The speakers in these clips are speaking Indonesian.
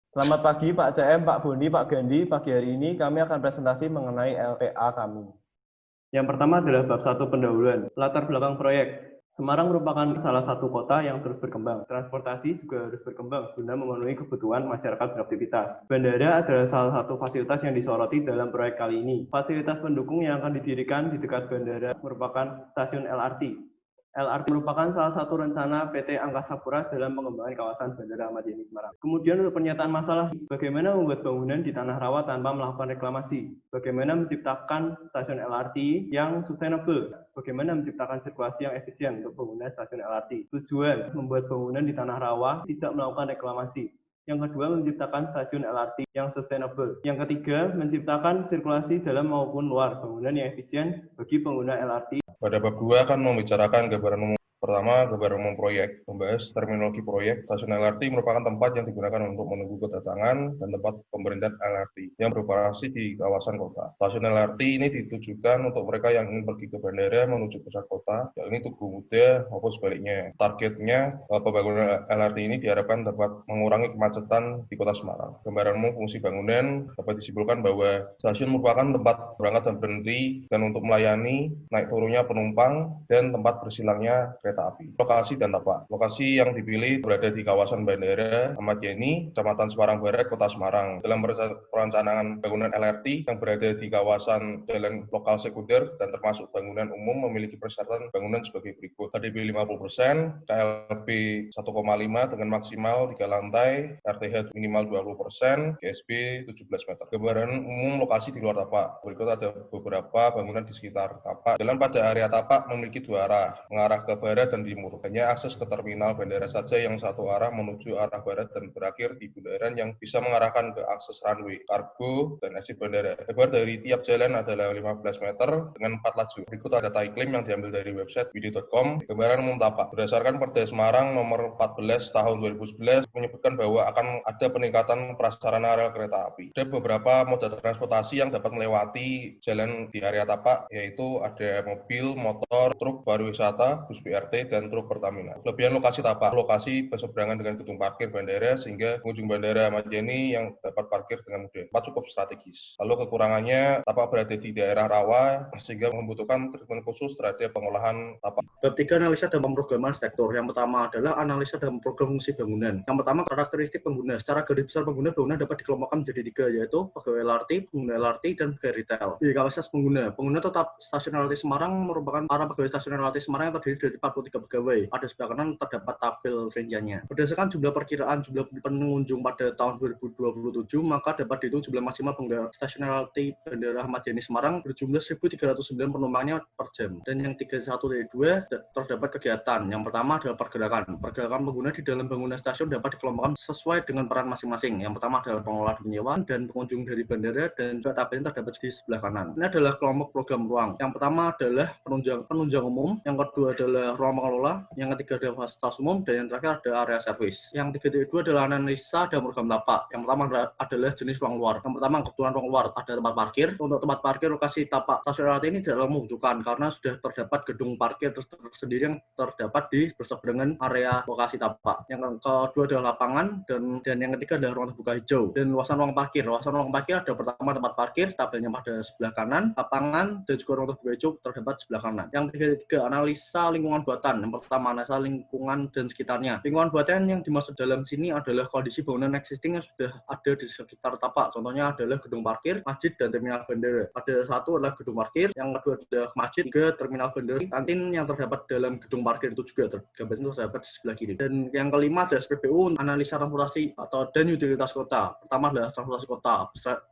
Selamat pagi Pak CM, Pak Boni, Pak Gandhi. Pagi hari ini kami akan presentasi mengenai LPA kami. Yang pertama adalah bab 1 pendahuluan. Latar belakang proyek. Semarang merupakan salah satu kota yang terus berkembang. Transportasi juga harus berkembang guna memenuhi kebutuhan masyarakat beraktivitas. Bandara adalah salah satu fasilitas yang disoroti dalam proyek kali ini. Fasilitas pendukung yang akan didirikan di dekat bandara merupakan stasiun LRT. LRT merupakan salah satu rencana PT Angkasa Pura dalam pengembangan kawasan Bandara Ahmad Yani Semarang. Kemudian untuk pernyataan masalah, bagaimana membuat bangunan di tanah rawa tanpa melakukan reklamasi? Bagaimana menciptakan stasiun LRT yang sustainable? Bagaimana menciptakan sirkulasi yang efisien untuk pengguna stasiun LRT? Tujuan, membuat bangunan di tanah rawa tidak melakukan reklamasi. Yang kedua, menciptakan stasiun LRT yang sustainable. Yang ketiga, menciptakan sirkulasi dalam maupun luar bangunan yang efisien bagi pengguna LRT. Pada bab 2 akan membicarakan gambaran umum. Pertama, gambaran umum proyek, membahas terminologi proyek. Stasiun LRT merupakan tempat yang digunakan untuk menunggu kedatangan dan tempat pemberhentian LRT yang beroperasi di kawasan kota. Stasiun LRT ini ditujukan untuk mereka yang ingin pergi ke bandara menuju pusat kota, yakni Tugu Muda maupun sebaliknya. Targetnya, pembangunan LRT ini diharapkan dapat mengurangi kemacetan di kota Semarang. Gambaran umum fungsi bangunan dapat disimpulkan bahwa stasiun merupakan tempat berangkat dan berhenti dan untuk melayani naik turunnya penumpang dan tempat bersilangnya kereta api. Lokasi dan tapak. Lokasi yang dipilih berada di kawasan Bandara Ahmad Yani, Kecamatan Semarang Barat, Kota Semarang. Dalam perencanaan bangunan LRT yang berada di kawasan jalan lokal sekunder dan termasuk bangunan umum memiliki persyaratan bangunan sebagai berikut. KDB 50%, KLB 1,5 dengan maksimal 3 lantai, RTH minimal 20%, GSB 17 meter. Gambaran umum lokasi di luar tapak. Berikut ada beberapa bangunan di sekitar tapak. Jalan pada area tapak memiliki dua arah, mengarah ke barat dan timur. Hanya akses ke terminal bandara saja yang satu arah menuju arah barat dan berakhir di bundaran yang bisa mengarahkan ke akses runway, kargo, dan exit bandara. Lebar dari tiap jalan adalah 15 meter dengan 4 lajur. Berikut ada data iklim yang diambil dari website video.com. Gambaran umum tapak. Berdasarkan Perda Semarang nomor 14 tahun 2011 menyebutkan bahwa akan ada peningkatan prasarana rel kereta api. Ada beberapa moda transportasi yang dapat melewati jalan di area tapak, yaitu ada mobil, motor, truk pariwisata, bus BRT, dan truk Pertamina. Kelebihan lokasi tapak, lokasi berseberangan dengan gedung parkir bandara sehingga pengunjung bandara Ahmad Yani yang dapat parkir dengan mudah. Tempat cukup strategis. Lalu kekurangannya, tapak berada di daerah rawa sehingga membutuhkan treatment khusus terhadap pengolahan tapak. Bab 3 analisa dan pemrograman sektor. Yang pertama adalah analisa dan program fungsi bangunan. Yang pertama karakteristik pengguna. Secara garis besar bangunan dapat dikelompokkan menjadi 3, yaitu pegawai LRT, pengguna LRT, dan pegawai retail. Di kapasitas pengguna. Pengguna tetap stasiun LRT Semarang merupakan para pegawai stasiun LRT Semarang yang terdiri dari 43 pegawai. Pada sebelah kanan terdapat tabel rinciannya. Berdasarkan jumlah perkiraan jumlah pengunjung pada tahun 2027, maka dapat dihitung jumlah maksimal pengguna stasiun LRT Bandara Ahmad Yani Semarang berjumlah 1.309 penumpangnya per jam. Dan yang 31 dari 2 terdapat kegiatan. Yang pertama adalah pergerakan. Pergerakan pengguna di dalam bangunan stasiun dapat dikelompokkan sesuai dengan peran masing-masing. Yang pertama adalah pengelola penyewaan dan pengunjung dari bandara, dan juga tabelnya terdapat di sebelah kanan. Ini adalah kelompok program ruang. Yang pertama adalah penunjang umum, yang kedua adalah ruang pengelola, yang ketiga adalah fasilitas umum, dan yang terakhir ada area servis. Yang kedua adalah analisa dan program tapak. Yang pertama adalah jenis ruang luar. Yang pertama kebetulan ruang luar ada tempat parkir. Untuk tempat parkir lokasi tapak stasiun LRT ini tidak membutuhkan karena sudah terdapat gedung parkir tersendiri yang terdapat di berseberangan area lokasi tapak. Yang kedua adalah lapangan, dan yang ketiga adalah ruang terbuka hijau. Dan luasan ruang parkir. Luasan ruang parkir ada pertama tempat parkir, tabelnya pada sebelah kanan, lapangan, dan juga ruang terbuka hijau terdapat sebelah kanan. Yang ketiga analisa lingkungan buatan. Yang pertama analisa lingkungan dan sekitarnya. Lingkungan buatan yang dimaksud dalam sini adalah kondisi bangunan existing yang sudah ada di sekitar tapak. Contohnya adalah gedung parkir, masjid, dan terminal bandara. Ada satu adalah gedung parkir, yang kedua adalah masjid, tiga terminal bandara, kantin yang terdapat dalam gedung parkir itu juga gambarnya terdapat di sebelah kiri. Dan yang kelima adalah SPBU, analisa transportasi dan utilitas kota. Pertama adalah transportasi kota.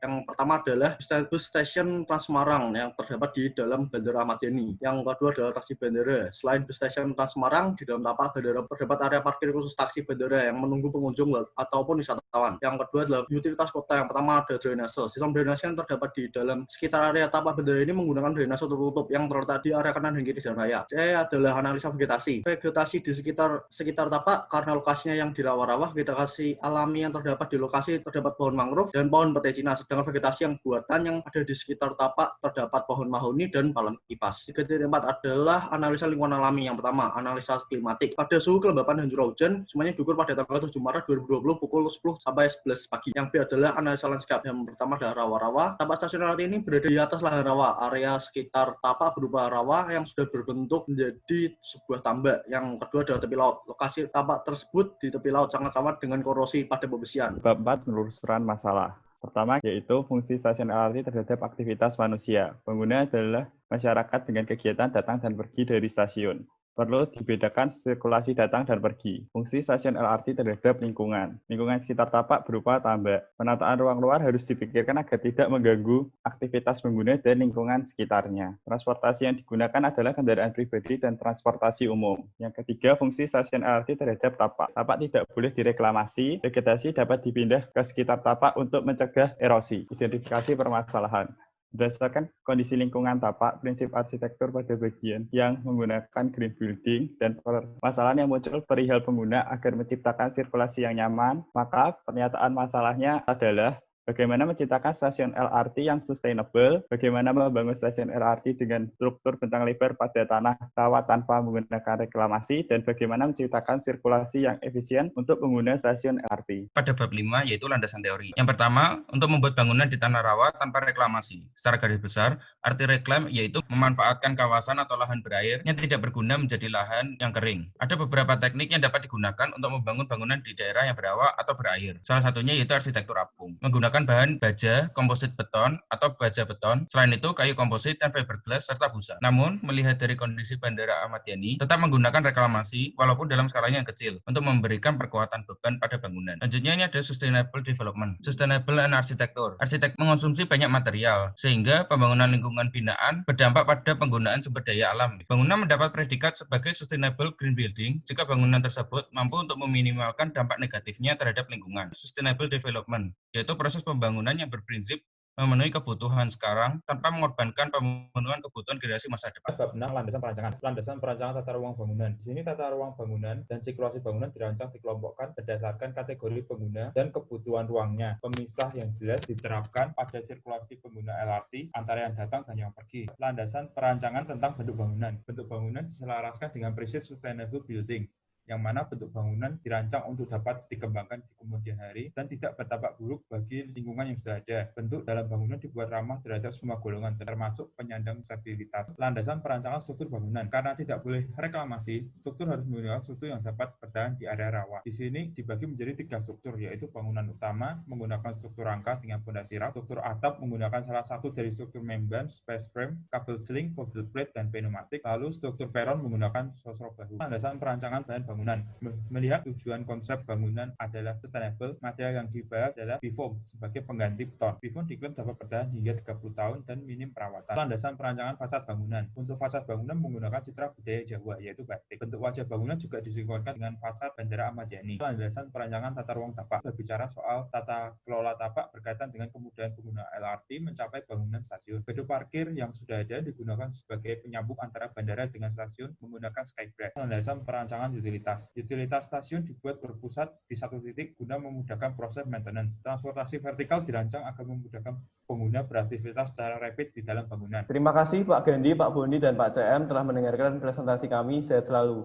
Yang pertama adalah bus station Trans Semarang yang terdapat di dalam Bandara Ahmad Yani. Yang kedua adalah taksi bandara. Selain bus station Trans Semarang, di dalam tapak bandara terdapat area parkir khusus taksi bandara yang menunggu pengunjung ataupun wisatawan. Yang kedua adalah utilitas kota. Yang pertama ada drainase. Sistem drainase yang terdapat di dalam sekitar area tapak bandara ini menggunakan drainase tertutup yang terletak di area kanan dan kiri jalan raya. C adalah analisa vegetasi. Vegetasi di sekitar tapak karena lokasinya yang di rawa-rawa, vegetasi alami yang terdapat di lokasi terdapat pohon mangrove dan pohon petai Cina. Sedangkan vegetasi yang buatan yang ada di sekitar tapak terdapat pohon mahoni dan palem kipas. 3.4 adalah analisa lingkungan alami. Yang Yang pertama, analisa klimatik. Pada suhu kelembapan dan curah hujan, semuanya diukur pada tanggal 7 Maret 2020 pukul 10 sampai 11 pagi. Yang B adalah analisa landscape. Yang pertama adalah rawa-rawa. Tapak stasiun LRT ini berada di atas lahan rawa. Area sekitar tapak berupa rawa yang sudah berbentuk menjadi sebuah tambak. Yang kedua adalah tepi laut. Lokasi tapak tersebut di tepi laut sangat rawan dengan korosi pada pembesian. Bab 4, penelusuran masalah. Pertama, yaitu fungsi stasiun LRT terhadap aktivitas manusia. Pengguna adalah masyarakat dengan kegiatan datang dan pergi dari stasiun. Perlu dibedakan sirkulasi datang dan pergi. Fungsi stasiun LRT terhadap lingkungan. Lingkungan sekitar tapak berupa tambak. Penataan ruang luar harus dipikirkan agar tidak mengganggu aktivitas pengguna dan lingkungan sekitarnya. Transportasi yang digunakan adalah kendaraan pribadi dan transportasi umum. Yang ketiga, fungsi stasiun LRT terhadap tapak. Tapak tidak boleh direklamasi. Vegetasi dapat dipindah ke sekitar tapak untuk mencegah erosi. Identifikasi permasalahan. Berdasarkan kondisi lingkungan tapak, prinsip arsitektur pada bagian yang menggunakan green building, dan permasalahan yang muncul perihal pengguna agar menciptakan sirkulasi yang nyaman, maka pernyataan masalahnya adalah bagaimana menciptakan stasiun LRT yang sustainable, bagaimana membangun stasiun LRT dengan struktur bentang lebar pada tanah rawa tanpa menggunakan reklamasi, dan bagaimana menciptakan sirkulasi yang efisien untuk pengguna stasiun LRT. Pada bab 5, yaitu landasan teori. Yang pertama, untuk membuat bangunan di tanah rawa tanpa reklamasi. Secara garis besar, arti reklam yaitu memanfaatkan kawasan atau lahan berair yang tidak berguna menjadi lahan yang kering. Ada beberapa teknik yang dapat digunakan untuk membangun bangunan di daerah yang berawa atau berair. Salah satunya yaitu arsitektur apung. Menggunakan bahan baja, komposit beton, atau baja beton. Selain itu, kayu komposit dan fiberglass serta busa. Namun, melihat dari kondisi Bandara Ahmad Yani, tetap menggunakan reklamasi walaupun dalam skalanya yang kecil untuk memberikan perkuatan beban pada bangunan. Selanjutnya ini ada sustainable development, sustainable and architecture. Arsitek mengonsumsi banyak material sehingga pembangunan lingkungan binaan berdampak pada penggunaan sumber daya alam. Bangunan mendapat predikat sebagai sustainable green building jika bangunan tersebut mampu untuk meminimalkan dampak negatifnya terhadap lingkungan. Sustainable development yaitu proses pembangunan yang berprinsip memenuhi kebutuhan sekarang tanpa mengorbankan pemenuhan kebutuhan generasi masa depan. Bab 6, landasan perancangan. Landasan perancangan tata ruang bangunan. Di sini tata ruang bangunan dan sirkulasi bangunan dirancang dikelompokkan berdasarkan kategori pengguna dan kebutuhan ruangnya. Pemisah yang jelas diterapkan pada sirkulasi pengguna LRT antara yang datang dan yang pergi. Landasan perancangan tentang bentuk bangunan. Bentuk bangunan diselaraskan dengan prinsip sustainable building, yang mana bentuk bangunan dirancang untuk dapat dikembangkan di kemudian hari dan tidak berdampak buruk bagi lingkungan yang sudah ada. Bentuk dalam bangunan dibuat ramah terhadap semua golongan, termasuk penyandang disabilitas. Landasan perancangan struktur bangunan. Karena tidak boleh reklamasi, struktur harus menggunakan struktur yang dapat bertahan di area rawa. Di sini dibagi menjadi 3 struktur, yaitu bangunan utama menggunakan struktur rangka dengan fondasi rak, struktur atap menggunakan salah satu dari struktur membrane, space frame, kabel seling, folded plate, dan pneumatik, lalu struktur peron menggunakan sosro bahu. Landasan perancangan bahan bangunan. Melihat tujuan konsep bangunan adalah sustainable, material yang dibahas adalah bifoam sebagai pengganti beton. Bifoam diklaim dapat bertahan hingga 30 tahun dan minim perawatan. Landasan perancangan fasad bangunan. Untuk fasad bangunan menggunakan citra budaya Jawa, yaitu batik. Bentuk wajah bangunan juga disinkronkan dengan fasad Bandara Ahmad Yani. Landasan perancangan tata ruang tapak. Berbicara soal tata kelola tapak berkaitan dengan kemudahan pengguna LRT mencapai bangunan stasiun. Gedung parkir yang sudah ada digunakan sebagai penyambung antara bandara dengan stasiun menggunakan skybridge. Landasan perancangan utilitas. Utilitas stasiun dibuat berpusat di satu titik guna memudahkan proses maintenance. Transportasi vertikal dirancang agar memudahkan pengguna beraktivitas secara rapid di dalam bangunan. Terima kasih Pak Gandhi, Pak Boni, dan Pak CM telah mendengarkan presentasi kami. Sehat selalu.